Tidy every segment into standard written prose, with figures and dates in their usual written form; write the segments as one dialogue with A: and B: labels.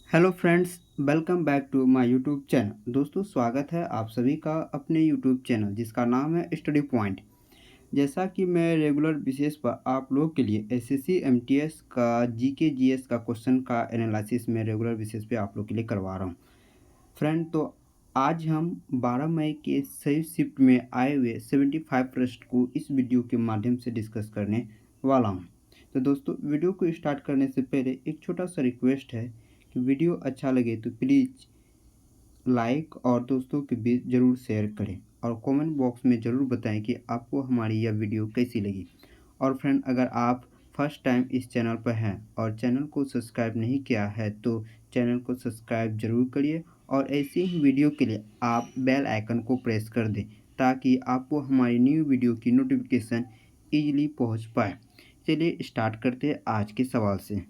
A: Hello friends, welcome back to my YouTube channel. दोस्तों, स्वागत है आप सभी का अपने यूट्यूब चैनल जिसका नाम है स्टडी पॉइंट। जैसा कि मैं रेगुलर बेसिस पर आप लोग के लिए एसएससी एमटीएस का जीके जीएस का क्वेश्चन का एनालिसिस में रेगुलर बेसिस पे आप लोग के लिए करवा रहा हूँ। फ्रेंड, तो आज हम 12 मई के सही शिफ्ट में आए हुए 75 प्रश्न को इस वीडियो के माध्यम से डिस्कस करने वाला हूँ। तो दोस्तों, वीडियो को स्टार्ट करने से पहले एक छोटा सा रिक्वेस्ट है कि वीडियो अच्छा लगे तो प्लीज़ लाइक और दोस्तों के बीच ज़रूर शेयर करें और कमेंट बॉक्स में ज़रूर बताएं कि आपको हमारी यह वीडियो कैसी लगी। और फ्रेंड, अगर आप फर्स्ट टाइम इस चैनल पर हैं और चैनल को सब्सक्राइब नहीं किया है तो चैनल को सब्सक्राइब ज़रूर करिए और ऐसी ही वीडियो के लिए आप बेल आइकन को प्रेस कर दें ताकि आपको हमारी न्यू वीडियो की नोटिफिकेशन ईजिली पहुंच पाए। चलिए स्टार्ट करते हैं आज के सवाल से।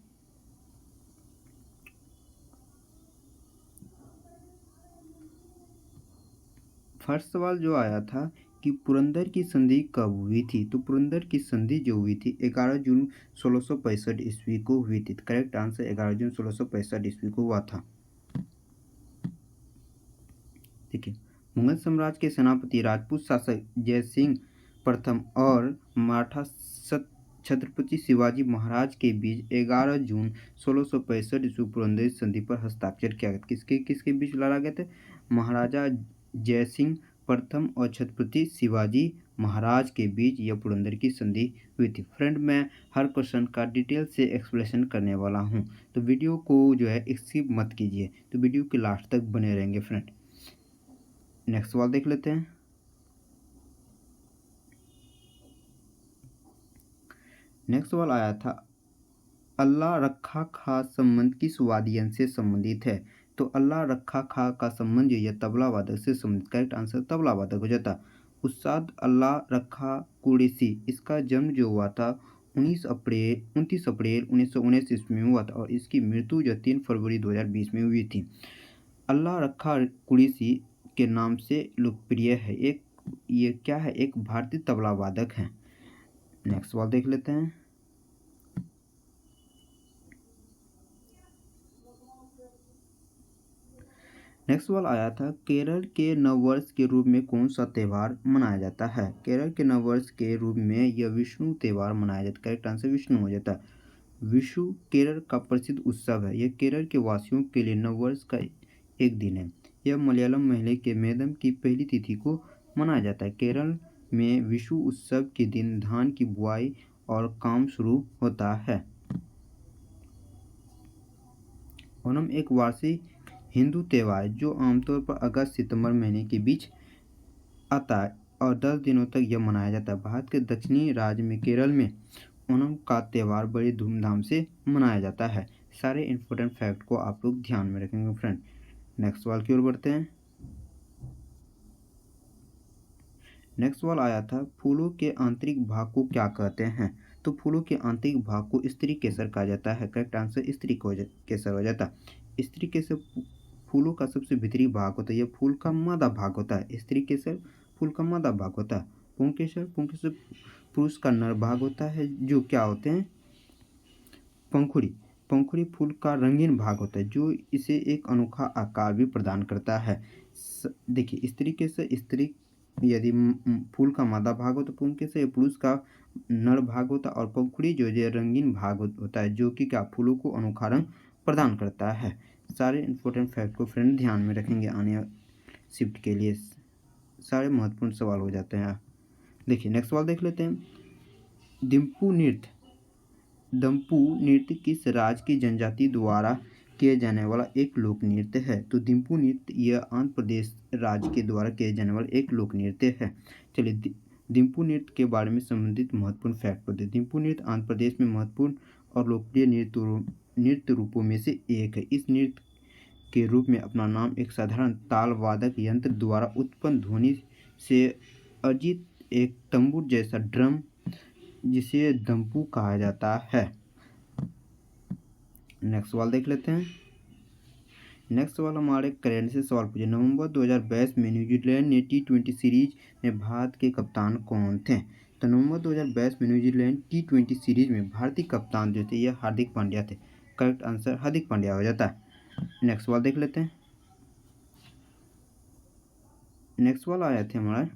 A: फर्स्ट सवाल जो आया था कि पुरंदर की संधि कब हुई थी। तो पुरंदर की संधि जो हुई थी 11 जून 1665 ईस्वी को हुई थी। करेक्ट आंसर 11 जून 1665 ईस्वी को हुआ था। ठीक है। मुगल साम्राज्य के सेनापति राजपूत शासक जयसिंह प्रथम और मराठा छत्रपति शिवाजी महाराज के बीच 11 जून 1665 ईस्वी पुरंदर संधि पर हस्ताक्षर किया गया। किसके किसके बीच लड़ा गया था? महाराजा जयसिंह प्रथम और छत्रपति शिवाजी महाराज के बीच यह पुरंदर की संधि हुई थी। फ्रेंड, मैं हर क्वेश्चन का डिटेल से एक्सप्लेनेशन करने वाला हूँ, तो वीडियो को जो है स्किप मत कीजिए, तो वीडियो के लास्ट तक बने रहेंगे फ्रेंड। नेक्स्ट सवाल देख लेते हैं। नेक्स्ट सवाल आया था, अल्लाह रखा खा संबंध किस वाद्ययंत्र से संबंधित है। तो अल्लाह रखा खा का संबंध जो है तबला वादक से संबंधित। करेक्ट आंसर तबला वादक हो जाता। उस्ताद अल्लाह रखा कुरैशी, इसका जन्म जो हुआ था 29 अप्रैल 1919 ईस्वी में हुआ था और इसकी मृत्यु जो 3 फरवरी 2020 में हुई थी। अल्लाह रखा कुरैशी के नाम से लोकप्रिय है। ये क्या है? एक भारतीय तबला वादक है। नेक्स्ट सवाल देख लेते हैं। नेक्स्ट सवाल आया था, केरल के नववर्ष के रूप में कौन सा त्यौहार मनाया जाता है। केरल के नववर्ष के रूप में यह विष्णु त्यौहार मनाया जाता है। करेक्ट आंसर विष्णु हो जाता है। विषु केरल का प्रसिद्ध उत्सव है। यह केरल के वासियों के लिए नववर्ष का एक दिन है। यह मलयालम महीने के मेदम की पहली तिथि को मनाया जाता है। केरल में विषु उत्सव के दिन धान की बुआई और काम शुरू होता है। ओणम एक वार्षिक हिंदू त्यौहार जो आमतौर पर अगस्त सितंबर महीने के बीच आता है और 10 दिनों तक यह मनाया जाता है। भारत के दक्षिणी राज्य में केरल में ओणम का त्यौहार बड़ी धूमधाम से मनाया जाता है। सारे इम्पोर्टेंट फैक्ट को आप लोग ध्यान में रखेंगे फ्रेंड। नेक्स्ट सवाल की ओर बढ़ते हैं। नेक्स्ट सवाल आया था, फूलों के आंतरिक भाग को क्या कहते हैं। तो फूलों के आंतरिक भाग को स्त्री केसर कहा जाता है। करेक्ट आंसर स्त्री केसर हो जाता है। स्त्री केसर फूलों का सबसे भीतरी भाग होता है। यह फूल का मादा भाग होता है। स्त्री केसर फूल का मादा भाग होता है। पुंकेसर पुरुष का नर भाग होता है जो क्या होते हैं? पंखुड़ी पंखुड़ी फूल का रंगीन भाग होता है जो इसे एक अनोखा आकार भी प्रदान करता है। देखिए, स्त्री केसर स्त्री यदि फूल का मादा भाग हो तो पुंकेसर ये पुरुष का नर भाग होता है और पंखुड़ी जो है रंगीन भाग होता है जो कि क्या फूलों को अनोखा रंग प्रदान करता है। सारे इंपॉर्टेंट फैक्ट को फ्रेंड ध्यान में रखेंगे आने शिफ्ट के लिए। सारे महत्वपूर्ण सवाल हो जाते हैं। देखिए, नेक्स्ट सवाल देख लेते हैं। दिम्पू नृत्य दम्पू नृत्य किस राज्य की जनजाति द्वारा किए जाने वाला एक लोक नृत्य है। तो दिम्पू नृत्य यह आंध्र प्रदेश राज्य के द्वारा किए जाने वाला एक लोक नृत्य है। चलिए, दिम्पू नृत्य के बारे में संबंधित महत्वपूर्ण फैक्ट होते हैं। दिम्पू नृत्य आंध्र प्रदेश में महत्वपूर्ण और लोकप्रिय नृत्य रूपों में से एक है। इस नृत्य के रूप में अपना नाम एक साधारण ताल वादक यंत्र द्वारा उत्पन्न ध्वनि से अर्जित एक तंबूर जैसा ड्रम जिसे दम्पू कहा जाता है। नेक्स्ट सवाल देख लेते हैं। नेक्स्ट सवाल हमारे करेंट से सवाल पूछे, नवंबर 2022 में न्यूजीलैंड ने T20 सीरीज में भारत के कप्तान कौन थे। तो नवंबर 2022 में न्यूजीलैंड T20 सीरीज में भारतीय कप्तान जो थे यह हार्दिक पांड्या थे। करेक्ट आंसर हार्दिक पांड्या हो जाता है। नेक्स्ट सवाल देख लेते हैं। नेक्स्ट सवाल आया थे हमारा,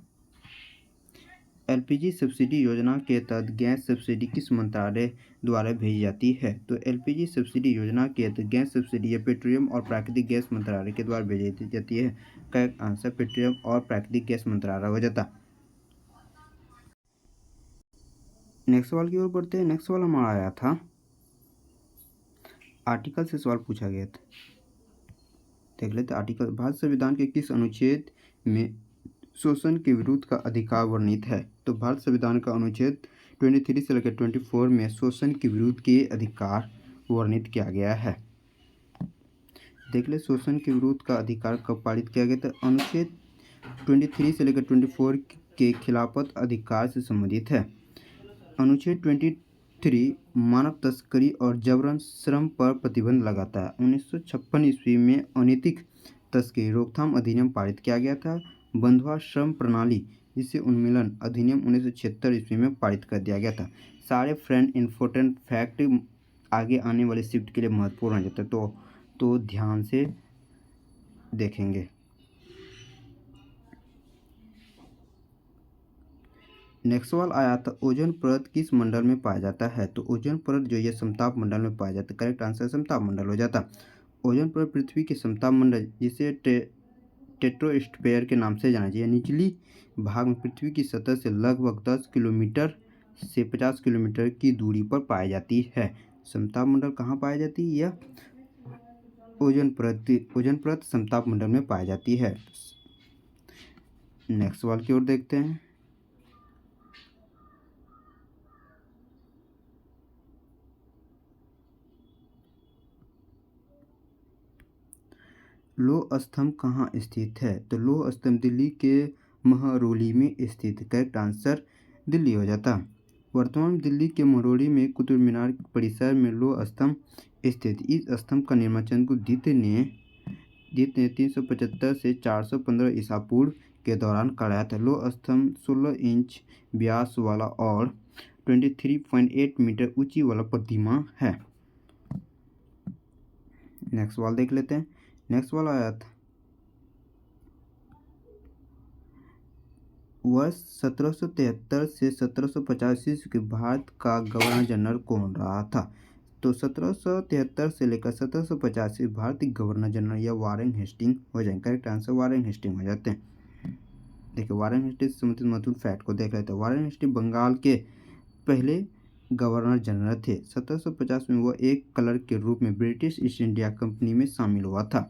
A: एलपीजी सब्सिडी योजना के तहत गैस सब्सिडी किस मंत्रालय द्वारा भेजी जाती है? तो एलपीजी सब्सिडी योजना के तहत गैस सब्सिडी या पेट्रोलियम और प्राकृतिक गैस मंत्रालय के द्वारा भेजी जाती है। करेक्ट आंसर पेट्रोलियम और प्राकृतिक गैस मंत्रालय हो जाता। नेक्स्ट सवाल की ओर बढ़ते हैं। नेक्स्ट सवाल हमारा आया था, आर्टिकल से सवाल पूछा गया था, देख लेते। आर्टिकल, भारत संविधान के किस अनुच्छेद में शोषण के विरुद्ध का अधिकार वर्णित है? तो भारत संविधान का अनुच्छेद 23 से लेकर 24 में शोषण के विरुद्ध के अधिकार वर्णित किया गया है। देख ले, शोषण के विरुद्ध का अधिकार कब पारित किया गया था? अनुच्छेद 23 से लेकर 24 के खिलाफत अधिकार से संबंधित है। अनुच्छेद 23 मानव तस्करी और जबरन श्रम पर प्रतिबंध लगाता है। 1956 ईस्वी में अनैतिक तस्करी रोकथाम अधिनियम पारित किया गया था। बंधुआ श्रम प्रणाली जिसे उन्मूलन अधिनियम 1976 ईस्वी में पारित कर दिया गया था। सारे फ्रेंड इम्पोर्टेंट फैक्ट आगे आने वाले शिफ्ट के लिए महत्वपूर्ण हो जाता है, तो ध्यान से देखेंगे। नेक्स्ट सवाल आया था, ओजोन परत किस मंडल में पाया जाता है? तो ओजोन परत जो ये समताप मंडल में पाया जाता है। करेक्ट आंसर समताप मंडल हो जाता। ओजोन परत पृथ्वी के समताप मंडल जिसे टेट्रोस्फेयर के नाम से जाना चाहिए, निचली भाग में पृथ्वी की सतह से लगभग 10 किलोमीटर से 50 किलोमीटर की दूरी पर पाई जाती है। समताप मंडल कहाँ पाई जाती है? यह ओजोन परत समताप मंडल में पाई जाती है। नेक्स्ट सवाल की ओर देखते हैं। लौह स्तंभ कहाँ स्थित है? तो लौह स्तंभ दिल्ली के महरौली में स्थित है। करेक्ट आंसर दिल्ली हो जाता। वर्तमान में दिल्ली के महरौली में कुतुब मीनार परिसर में लौह स्तंभ स्थित। इस स्तंभ का निर्माण चंद्रगुप्त द्वितीय ने 375 से 415 ईसा पूर्व के दौरान कराया था। लौह स्तंभ 16 इंच व्यास वाला और 23.8 मीटर ऊंची वाला प्रतिमा है। नेक्स्ट सवाल देख लेते हैं। नेक्स्ट सवाल आया था, वर्ष 1773 से 1750 ईस्वी के भारत का गवर्नर जनरल कौन रहा था? तो 1773 से लेकर 1750 भारत के गवर्नर जनरल या वारेन हेस्टिंग हो जाएंगे। करेक्ट आंसर वारेन हेस्टिंग हो जाते हैं। देखिए, वारेन हेस्टिंग से संबंधित महत्वपूर्ण फैक्ट को देख लेते हैं। वारेन हेस्टिंग बंगाल के पहले गवर्नर जनरल थे। 1750 में वह एक क्लर्क के रूप में ब्रिटिश ईस्ट इंडिया कंपनी में शामिल हुआ था।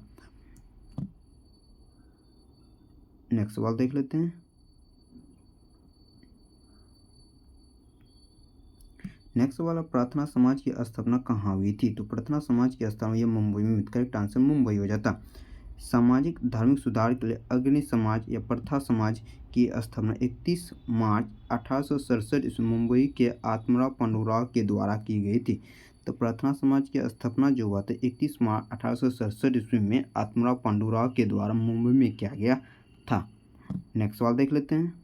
A: नेक्स्ट सवाल देख लेते हैं। नेक्स्ट सवाल, प्रार्थना समाज की स्थापना कहाँ हुई थी? तो प्रार्थना समाज की स्थापना यह मुंबई में हुई। करेक्ट आंसर मुंबई हो जाता। सामाजिक धार्मिक सुधार के लिए अग्रणी समाज या प्रथा समाज की स्थापना 31 मार्च 1867 ईस्वी मुंबई के आत्माराव पांडुरंग के द्वारा की गई थी। तो प्रार्थना समाज की स्थापना जो हुआ था 31 मार्च 1867 ईस्वी में आत्माराव पांडुरंग के द्वारा मुंबई में किया गया था। नेक्स्ट सवाल देख लेते हैं।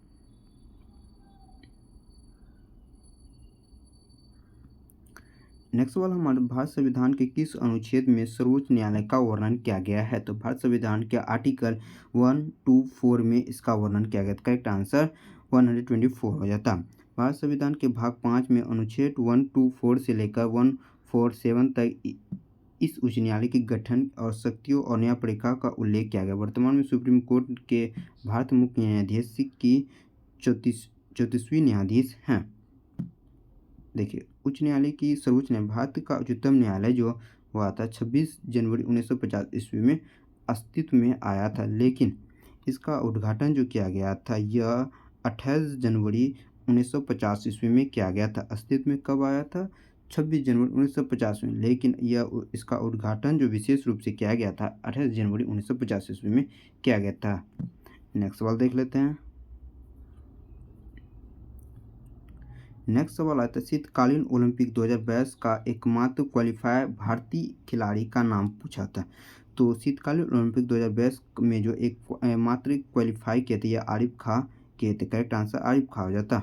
A: नेक्स्ट सवाल हमारे, भारत संविधान के किस अनुच्छेद में सर्वोच्च न्यायालय का वर्णन किया गया है? तो भारत संविधान के आर्टिकल 124 में इसका वर्णन किया गया। करेक्ट आंसर 124 हो जाता। भारत संविधान के भाग 5 में अनुच्छेद 124 से लेकर 147 तक इस उच्च न्यायालय के गठन और शक्तियों और न्यायपालिका का उल्लेख किया गया। वर्तमान में सुप्रीम कोर्ट के भारत मुख्य न्यायाधीश की 34वीं न्यायाधीश हैं। देखिए, उच्च न्यायालय की सर्वोच्च न्यायालय भारत का उच्चतम न्यायालय जो हुआ था 26 जनवरी 1950 ईस्वी में अस्तित्व में आया था, लेकिन इसका उद्घाटन जो किया गया था यह 28 जनवरी 1950 ईस्वी में किया गया था। अस्तित्व में कब आया था? 26 जनवरी 1950 में, लेकिन यह इसका उद्घाटन जो विशेष रूप से किया गया था 28 जनवरी 1950 ईस्वी में किया गया था। नेक्स्ट सवाल देख लेते हैं। नेक्स्ट सवाल आता है, शीतकालीन ओलंपिक 2022 का एकमात्र क्वालिफायर भारतीय खिलाड़ी का नाम पूछा था। तो शीतकालीन ओलंपिक 2022 में जो एक मात्र क्वालिफाई किए थे यह आरिफ खां किए थे। करेक्ट आंसर आरिफ खां हो जाता।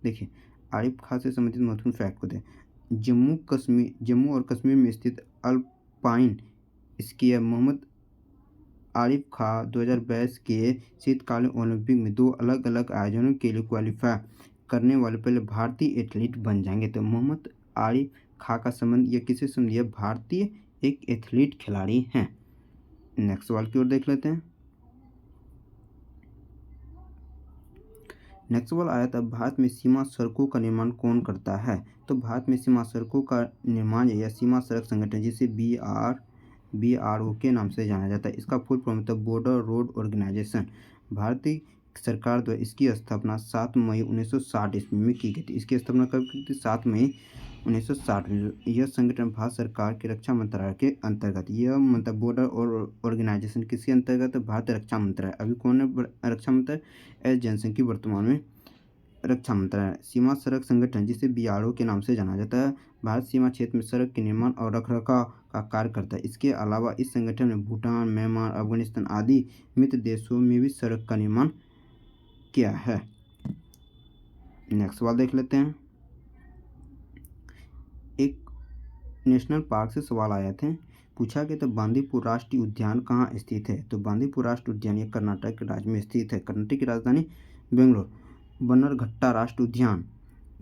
A: देखिए, आरिफ खां से संबंधित महत्वपूर्ण फैक्ट को दें। जम्मू और कश्मीर में स्थित अल्पाइन इसकी है मोहम्मद आरिफ खां 2022 के शीतकालीन ओलंपिक में 2 अलग-अलग आयोजनों के लिए क्वालीफाई करने वाले पहले भारतीय एथलीट बन जाएंगे। तो मोहम्मद आरिफ खां का संबंध ये किससे संबंध, ये भारतीय एक एथलीट खिलाड़ी हैं। नेक्स्ट सवाल की ओर देख लेते हैं। नेक्स्ट सवाल आया था, भारत में सीमा सड़कों का निर्माण कौन करता है। तो भारत में सीमा सड़कों का निर्माण या सीमा सड़क संगठन, जिसे BRO के नाम से जाना जाता है, इसका फुल फॉर्म होता है बॉर्डर रोड ऑर्गेनाइजेशन। भारतीय सरकार द्वारा इसकी स्थापना 7 मई 1960 ईस्वी में की गई थी। इसकी स्थापना कब की थी? 7 मई 1960 में। यह संगठन भारत सरकार के रक्षा मंत्रालय के अंतर्गत, यह मतलब बॉर्डर और ऑर्गेनाइजेशन किसके अंतर्गत? भारतीय रक्षा मंत्रालय। अभी कौन है रक्षा मंत्री? एस जयशंकर वर्तमान में रक्षा मंत्रालय। सीमा सड़क संगठन, जिसे BRO के नाम से जाना जाता है, भारत सीमा क्षेत्र में सड़क के निर्माण और रखरखाव का कार्य करता है। इसके अलावा इस संगठन ने भूटान, म्यांमार, अफगानिस्तान आदि मित्र देशों में भी सड़क का निर्माण किया है। नेक्स्ट सवाल देख लेते हैं। एक नेशनल पार्क से सवाल आए थे, पूछा गया था बांदीपुर राष्ट्रीय उद्यान कहाँ स्थित है। तो बांदीपुर राष्ट्रीय उद्यान ये कर्नाटक राज्य में स्थित है। कर्नाटक की राजधानी बेंगलोर। बन्नरघट्टा राष्ट्रीय उद्यान,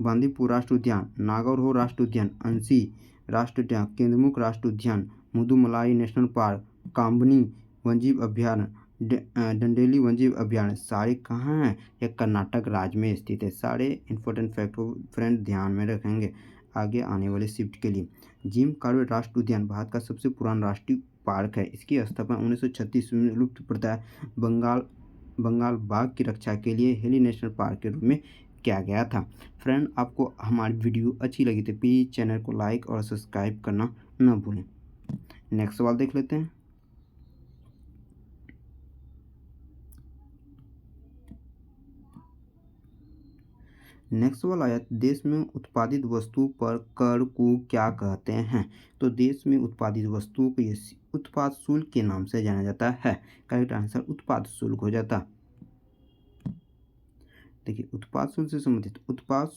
A: बांदीपुर राष्ट्रीय उद्यान, नागौर राष्ट्रीय उद्यान, अंशी राष्ट्रीय उद्यान, केंद्रमुख राष्ट्रीय उद्यान, मुदुमलाई नेशनल पार्क, काम्बनी वन्यजीव अभ्यारण्य, डंडेली वन्यजीव अभ्यारण्य, सारे कहाँ हैं? यह कर्नाटक राज्य में स्थित है। सारे इंपॉर्टेंट फैक्ट को फ्रेंड ध्यान में रखेंगे आगे आने वाले शिफ्ट के लिए। जिम कॉर्बेट राष्ट्रीय उद्यान भारत का सबसे पुराना राष्ट्रीय पार्क है। इसकी स्थापना 1936 में लुप्तप्राय बंगाल बाघ की रक्षा के लिए हेली नेशनल पार्क के रूप में किया गया था। फ्रेंड, आपको हमारी वीडियो अच्छी लगी तो प्लीज़ चैनल को लाइक और सब्सक्राइब करना न भूलें। नेक्स्ट सवाल देख लेते हैं। नेक्स्ट सवाल आया, देश में उत्पादित वस्तुओं पर कर को क्या कहते हैं। तो देश में उत्पादित वस्तुओं को ये उत्पाद शुल्क के नाम से जाना जाता है। करेक्ट आंसर उत्पाद शुल्क हो जाता। देखिए, उत्पाद शुल्क से संबंधित उत्पाद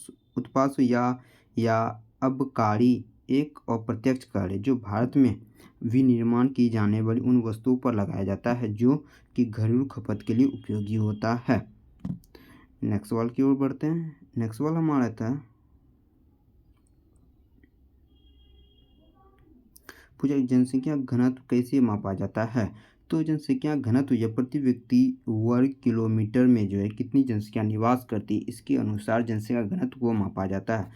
A: शुल्क या अबकारी एक अप्रत्यक्ष कर है जो भारत में विनिर्माण की जाने वाली उन वस्तुओं पर लगाया जाता है जो कि घरेलू खपत के लिए उपयोगी होता है। नेक्स्ट सवाल की ओर बढ़ते हैं। नेक्स्ट सवाल हमारा था, पूछा जनसंख्या घनत्व कैसे मापा जाता है। तो जनसंख्या घनत्व या प्रति व्यक्ति वर्ग किलोमीटर में जो है कितनी जनसंख्या निवास करती है, इसके अनुसार जनसंख्या घनत्व को मापा जाता है।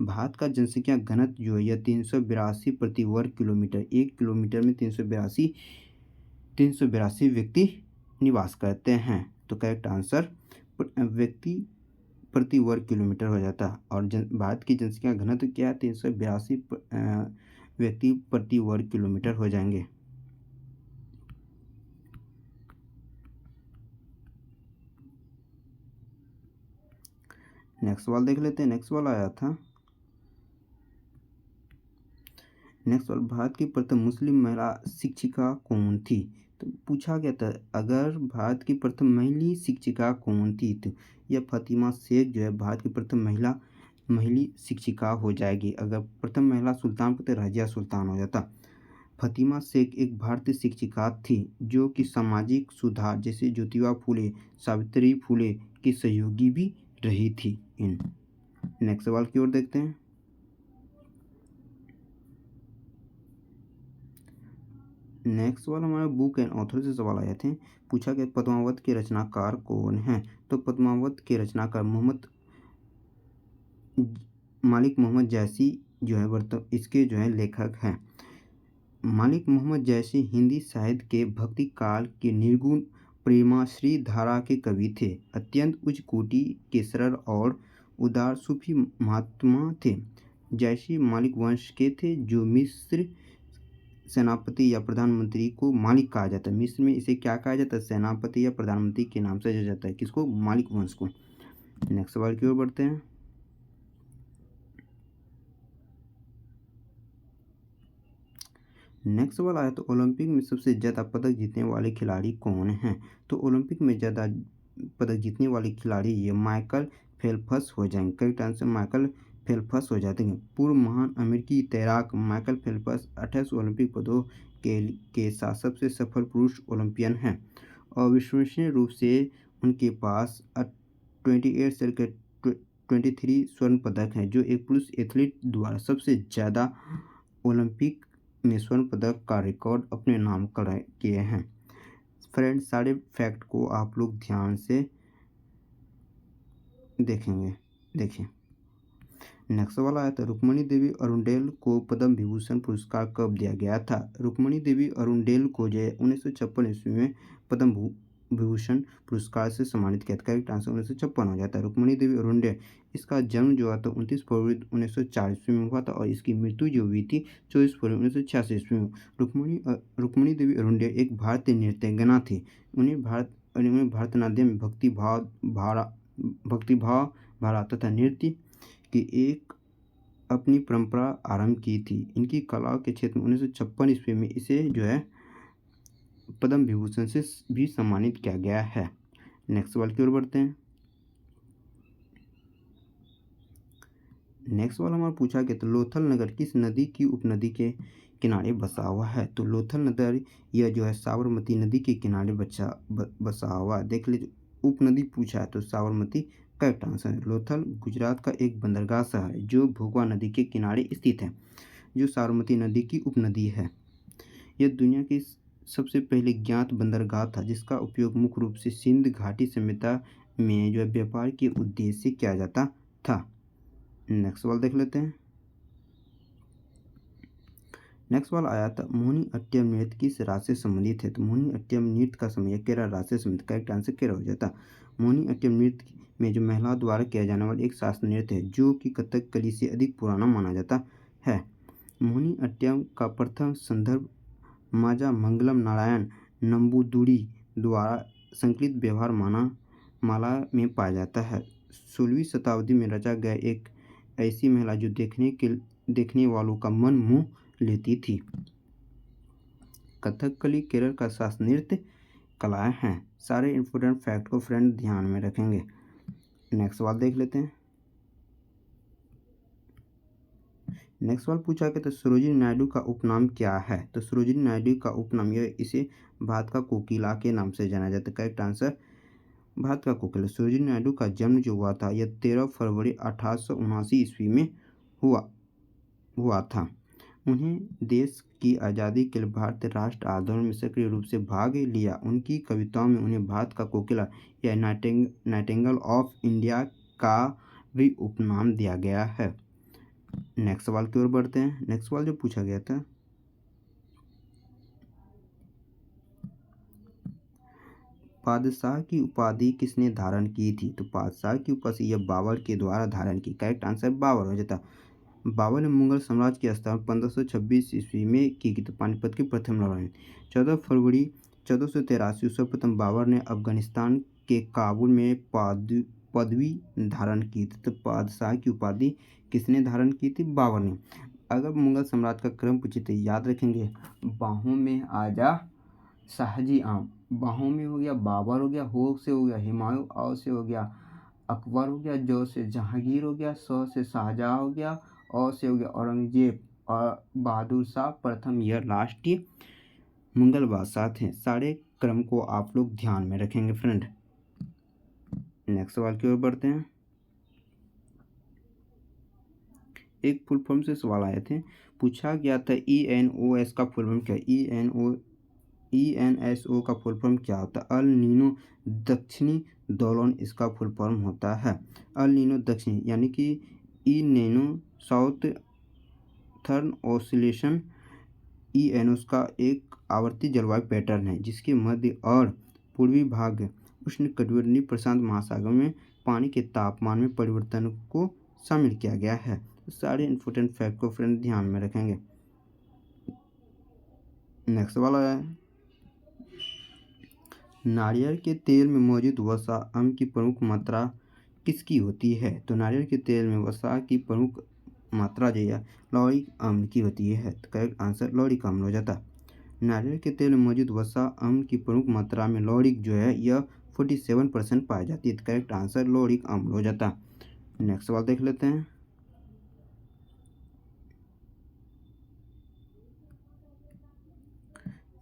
A: भारत का जनसंख्या घनत्व जो है यह 382 प्रति वर्ग किलोमीटर, 1 किलोमीटर में 382 व्यक्ति निवास करते हैं। तो करेक्ट आंसर व्यक्ति प्रति वर्ग किलोमीटर हो जाता है। और भारत की जनसंख्या घनत्व क्या है? 382 व्यक्ति प्रति वर्ग किलोमीटर हो जाएंगे। नेक्स्ट सवाल देख लेते हैं। नेक्स्ट सवाल आया था, नेक्स्ट सवाल, भारत की प्रथम मुस्लिम महिला शिक्षिका कौन थी। तो पूछा गया था, अगर भारत की प्रथम महिला शिक्षिका कौन थी, तो यह फातिमा शेख जो है भारत की प्रथम महिला शिक्षिका हो जाएगी। अगर प्रथम महिला सुल्तान तो रजिया सुल्तान हो जाता। फातिमा शेख एक भारतीय शिक्षिका थी जो कि सामाजिक सुधार जैसे ज्योतिबा फूले, सावित्री फूले की सहयोगी भी रही थी। इन नेक्स्ट सवाल की ओर देखते हैं। नेक्स्ट सवाल हमारा बुक एंड ऑथर से सवाल आए थे, पूछा गया पद्मावत के रचनाकार कौन हैं। तो पद्मावत के रचनाकार मालिक मोहम्मद जैसी जो है इसके जो है लेखक हैं। मालिक मोहम्मद जैसी हिंदी साहित्य के भक्ति काल के निर्गुण प्रेमाश्री धारा के कवि थे। अत्यंत उच्च कोटि के सरल और उदार सूफी महात्मा थे। जैसी मालिक वंश के थे जो मिस्र सेनापति या प्रधानमंत्री को मालिक कहा जाता है। मिस्र में इसे क्या कहा जाता है? सेनापति या प्रधानमंत्री के नाम से जाना जाता है। किसको? मालिक वंश को। नेक्स्ट सवाल की ओर बढ़ते हैं। नेक्स्ट सवाल आया तो ओलंपिक में सबसे ज़्यादा पदक जीतने वाले खिलाड़ी कौन हैं। तो ओलंपिक में ज़्यादा पदक जीतने वाले खिलाड़ी ये माइकल फेल्प्स हो जाएंगे। करेक्ट आंसर माइकल फेल्प्स हो जाते हैं। पूर्व महान अमेरिकी तैराक माइकल फेल्प्स 28 ओलंपिक पदों के साथ सबसे सफल पुरुष ओलंपियन हैं। अविश्वसनीय रूप से उनके पास 28 सेल के 23 स्वर्ण पदक हैं, जो एक पुरुष एथलीट द्वारा सबसे ज़्यादा ओलंपिक में स्वर्ण पदक का रिकॉर्ड अपने नाम किए हैं। फ्रेंड्स, सारे फैक्ट को आप लोग ध्यान से देखेंगे। देखिए, नेक्स्ट वाला आया था, रुक्मणी देवी अरुंडेल को पद्म विभूषण पुरस्कार कब दिया गया था? रुक्मणी देवी अरुंडेल को जो है 1956 ईस्वी में पद्म विभूषण पुरस्कार से सम्मानित किया था। करेक्ट आंसर 1956 हो जाता है। रुक्मणी देवी अरुंडेल, इसका जन्म जो हुआ था 29 फरवरी 1904 ईस्वी में हुआ था और इसकी मृत्यु जो हुई थी 24 फरवरी 1986 ईस्वी में। रुक्मणी देवी अरुंडेल एक भारतीय नृत्यंगना थी। उन्हें भरतनाट्यम में भक्तिभाव भरा तथा नृत्य की एक अपनी परंपरा आरंभ की थी। इनकी कला के क्षेत्र में 1956 ईस्वी में इसे जो है पद्म विभूषण से भी सम्मानित किया गया है। नेक्स्ट सवाल की ओर बढ़ते हैं। नेक्स्ट सवाल हमारा पूछा गया तो लोथल नगर किस नदी की उपनदी के किनारे बसा हुआ है? तो लोथल नगर यह जो है साबरमती नदी के किनारे बसा हुआ है। देख लीजिए, उपनदी पूछा है तो साबरमती करेक्ट आंसर है। लोथल गुजरात का एक बंदरगाह शहर है जो भोगवा नदी के किनारे स्थित है, जो साबरमती नदी की उपनदी है। यह दुनिया की सबसे पहले ज्ञात बंदरगाह था जिसका उपयोग मुख्य रूप से सिंध घाटी सभ्यता में जो है व्यापार के उद्देश्य से किया जाता था। नेक्स्ट सवाल देख लेते हैं। नेक्स्ट सवाल आया था, मोहिनी अट्टम नृत्य किस राज्य से संबंधित है? तो मोहिनी अट्टम नृत्य का समय केरल राज्य से संबंधित। करेक्ट आंसर केरल हो जाता। मोहिनी अट्टम नृत्य में जो महिलाओं द्वारा किया जाने वाला एक शास्त्रीय नृत्य है जो कि कथकली से अधिक पुराना माना जाता है। मोहिनी अट्टम का प्रथम संदर्भ माजा मंगलम नारायण नंबूदुरी द्वारा संकलित व्यवहार माला में पाया जाता है। 16वीं शताब्दी में रचा गया एक ऐसी महिला जो देखने वालों का मन मोह लेती थी। कथकली केरल का शास्त्रीय नृत्य कलाएं हैं। सारे इंपॉर्टेंट फैक्ट को फ्रेंड ध्यान में रखेंगे। नेक्स्ट सवाल देख लेते हैं। नेक्स्ट सवाल पूछा गया तो सरोजिनी नायडू का उपनाम क्या है? तो सरोजिनी नायडू का उपनाम इसे भारत का कोकिला के नाम से जाना जाता है। करेक्ट आंसर भारत का कोकिला। सरोजिनी नायडू का जन्म जो हुआ था यह 13 फरवरी 1879 ईस्वी में हुआ था। उन्हें देश की आज़ादी के लिए भारतीय राष्ट्र आंदोलन में सक्रिय रूप से भाग लिया। उनकी कविताओं में उन्हें भारत का कोकिला या नाइटिंगेल ऑफ इंडिया का भी उपनाम दिया गया है। नेक्स्ट सवाल की ओर बढ़ते हैं। नेक्स्ट सवाल जो पूछा गया था, बादशाह की उपाधि किसने धारण की थी? तो बादशाह की उपाधि यह बाबर के द्वारा धारण की। करेक्ट आंसर बाबर हो जाता। बाबर ने मुगल साम्राज्य की स्थापना 1526 ईस्वी में की थी। पानीपत की प्रथम लड़ाई 14 फरवरी 1483 सर्वप्रथम बाबर ने अफगानिस्तान के काबुल में पदवी धारण की थी। तो बादशाह की उपाधि किसने धारण की थी? बाबर ने। अगर मुगल सम्राट का क्रम पूछे तो याद रखेंगे, बाहों में आजा शाहजी आम, बाहों में हो गया बाबर हो गया, हो से हो गया हुमायूं, औ से हो गया अकबर हो गया, जो से जहांगीर हो गया, स से शाहजहाँ हो गया, और से हो गया औरंगजेब, और बहादुर शाह प्रथम यह राष्ट्रीय मुगल बादशाह थे। सारे क्रम को आप लोग ध्यान में रखेंगे फ्रेंड। नेक्स्ट सवाल की ओर बढ़ते हैं। एक फुल फॉर्म से सवाल आए थे, पूछा गया था ENOS का फुल फॉर्म क्या है? ENSO का फुल फॉर्म क्या होता है? अल नीनो दक्षिणी दोलन इसका फुल फॉर्म होता है। अल नीनो दक्षिणी यानी कि ई नैनो साउथर्न ऑसिलेशन ENOS का एक आवर्ती जलवायु पैटर्न है जिसके मध्य और पूर्वी भाग उष्णकटिबंधीय प्रशांत महासागर में पानी के तापमान में परिवर्तन को शामिल किया गया है। सारे इंपॉर्टेंट फैक्ट को फ्रेंड ध्यान में रखेंगे। नेक्स्ट वाला है, नारियल के तेल में मौजूद वसा अम्ल की प्रमुख मात्रा किसकी होती है? तो नारियल के तेल में वसा की प्रमुख मात्रा जो है लौरिक अम्ल की होती है। तो करेक्ट आंसर लौरिक अम्ल हो जाता। नारियल के तेल में मौजूद वसा अम्ल की प्रमुख मात्रा में लौरिक जो है यह 47% पाई जाती है। तो करेक्ट आंसर लौरिक अम्ल हो जाता। नेक्स्ट सवाल देख लेते हैं।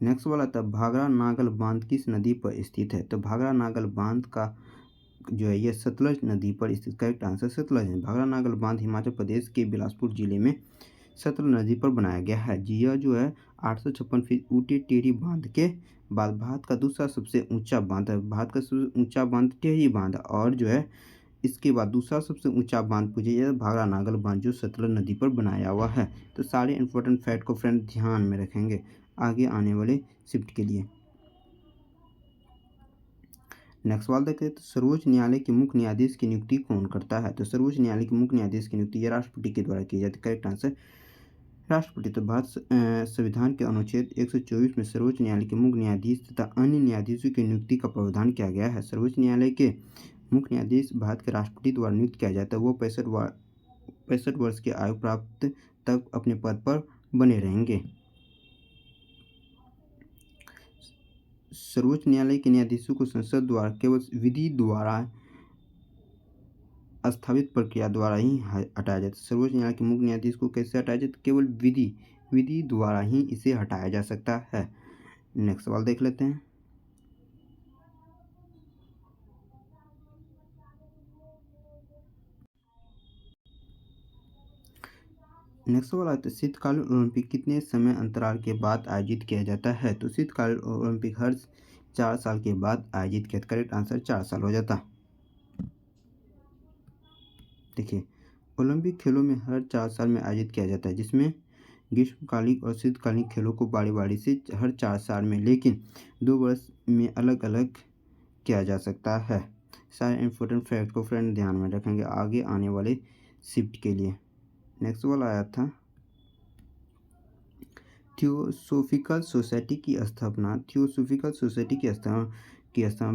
A: नेक्स्ट वाला था भाखड़ा नागल बांध किस नदी पर स्थित है? तो भाखड़ा नागल बांध का जो है ये सतलज नदी पर स्थित, करेक्ट आंसर सतलज है। भाखड़ा नागल बांध हिमाचल प्रदेश के बिलासपुर जिले में सतलज नदी पर बनाया गया है। यह जो है 856 फीट ऊंचे टेढ़ी बांध के बाद भारत का दूसरा सबसे ऊंचा बांध है। भारत का सबसे ऊंचा बांध टेढ़ी बांध, और जो है इसके बाद दूसरा सबसे ऊंचा बांध पूछा जाए भाखड़ा नागल बांध जो सतलज नदी पर बनाया हुआ है। तो सारे इंपॉर्टेंट फैक्ट को फ्रेंड ध्यान में रखेंगे आगे आने वाले शिफ्ट के लिए। नेक्स्ट सवाल देखते हैं, तो सर्वोच्च न्यायालय के मुख्य न्यायाधीश की नियुक्ति कौन करता है? तो सर्वोच्च न्यायालय के मुख्य न्यायाधीश की नियुक्ति राष्ट्रपति के द्वारा की जाती है, करेक्ट आंसर राष्ट्रपति। तो भारत संविधान के अनुच्छेद 124 में सर्वोच्च न्यायालय के मुख्य न्यायाधीश तथा अन्य न्यायाधीशों की नियुक्ति का प्रावधान किया गया है। सर्वोच्च न्यायालय के मुख्य न्यायाधीश भारत के राष्ट्रपति द्वारा नियुक्त किया जाता है। वो 65 वर्ष की आयु प्राप्त तक अपने पद पर बने रहेंगे। सर्वोच्च न्यायालय के न्यायाधीशों को संसद द्वारा केवल विधि द्वारा स्थापित प्रक्रिया द्वारा ही हटाया जाता है। सर्वोच्च न्यायालय के मुख्य न्यायाधीश को कैसे हटाया जाता है? केवल विधि द्वारा ही इसे हटाया जा सकता है। नेक्स्ट सवाल देख लेते हैं। नेक्स्ट सवाल आता है, शीतकालीन ओलंपिक कितने समय अंतराल के बाद आयोजित किया जाता है? तो शीतकालीन ओलंपिक हर 4 साल के बाद आयोजित किया, करेक्ट आंसर 4 साल हो जाता। देखिए, ओलंपिक खेलों में हर 4 साल में आयोजित किया जाता है, जिसमें ग्रीष्मकालीन और शीतकालीन खेलों को बारी बारी से हर 4 साल में, लेकिन 2 वर्ष में अलग अलग किया जा सकता है। सारे इंपॉर्टेंट फैक्ट को फ्रेंड ध्यान में रखेंगे आगे आने वाले शिफ्ट के लिए। नेक्स्ट वाला आया था, थियोसोफिकल सोसाइटी की स्थापना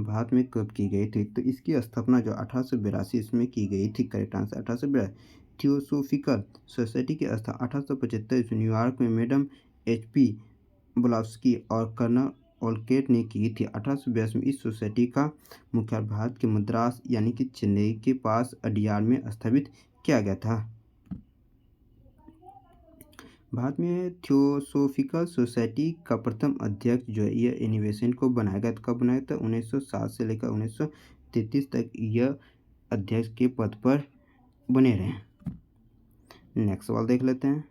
A: भारत में कब की गई थी? तो इसकी स्थापना जो 1882 इसमें की गई थी, करेक्ट आंसर 1882। थियोसोफिकल सोसाइटी की स्थापना 1875 ईस्वी न्यूयॉर्क में मैडम HP ब्लावस्की और कर्नल ओलकेट ने की थी। 1882 में इस सोसाइटी का मुख्यालय भारत के मद्रास यानी कि चेन्नई के पास अडियार में स्थापित किया गया था। भारत में थियोसोफिकल सोसाइटी का प्रथम अध्यक्ष जो है यह इनोवेशन को बनाया गया था। कब बनाया था? 1907 से लेकर 1933 तक यह अध्यक्ष के पद पर बने रहे। नेक्स्ट सवाल देख लेते हैं।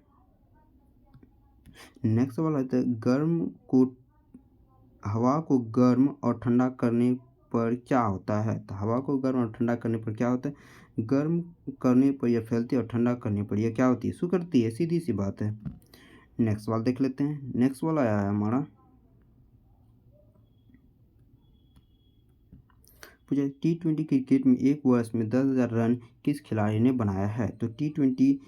A: नेक्स्ट सवाल आता है, हवा को गर्म और ठंडा करने पर क्या होता है? तो हवा को गर्म और ठंडा करने पर क्या होता है? गर्म करने पर यह फैलती है और ठंडा करने पर यह क्या होती है? सिकुड़ती है, सीधी सी बात है। नेक्स्ट सवाल देख लेते हैं। नेक्स्ट वाला आया है हमारा, पूछा T20 क्रिकेट में एक वर्ष में 10,000 रन किस खिलाड़ी ने बनाया है? तो T20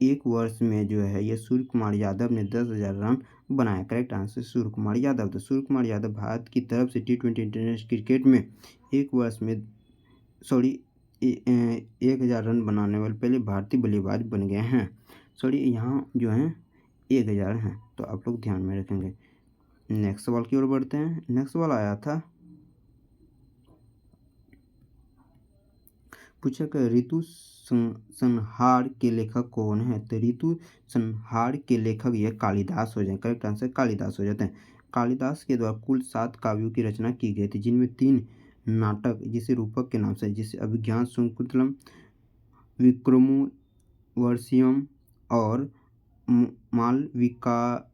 A: एक वर्ष में जो है ये सूर्य कुमार यादव ने 10,000 रन बनाया, करेक्ट आंसर सूर्य कुमार यादव। तो सूर्य कुमार यादव भारत की तरफ से T20 इंटरनेशनल क्रिकेट में एक वर्ष में 1,000 रन बनाने वाले पहले भारतीय बल्लेबाज बन गए हैं। यहाँ जो है 1,000 हैं, तो आप लोग ध्यान में रखेंगे। नेक्स्ट सवाल की ओर बढ़ते हैं। नेक्स्ट सवाल आया था, पूछा कि ऋतु संहार के लेखक कौन है? तो ऋतु संहार के लेखक यह कालिदास हो जाए, करेक्ट आंसर कालिदास हो जाते हैं। कालिदास के द्वारा कुल 7 काव्यों की रचना की गई थी, जिनमें 3 नाटक जिसे रूपक के नाम से, जिसे अभिज्ञान शाकुंतलम, विक्रमोर्वशीयम और मालविका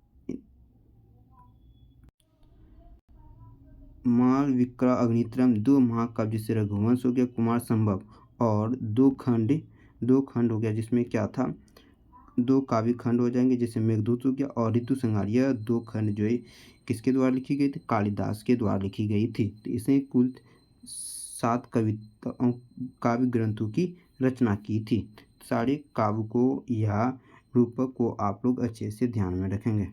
A: अग्नितरम, 2 महाकाव्य जिससे रघुवंश हो गया, कुमार संभव, और 2 खंड हो गया जिसमें क्या था, 2 काव्य खंड हो जाएंगे जिससे मेघदूत हो गया, और ऋतु संहार। यह 2 खंड जो है किसके द्वारा लिखी गई थी? कालिदास के द्वारा लिखी गई थी। तो इसने कुल 7 काव्य ग्रंथों की रचना की थी। सारे काव्य को या रूपक को आप लोग अच्छे से ध्यान में रखेंगे।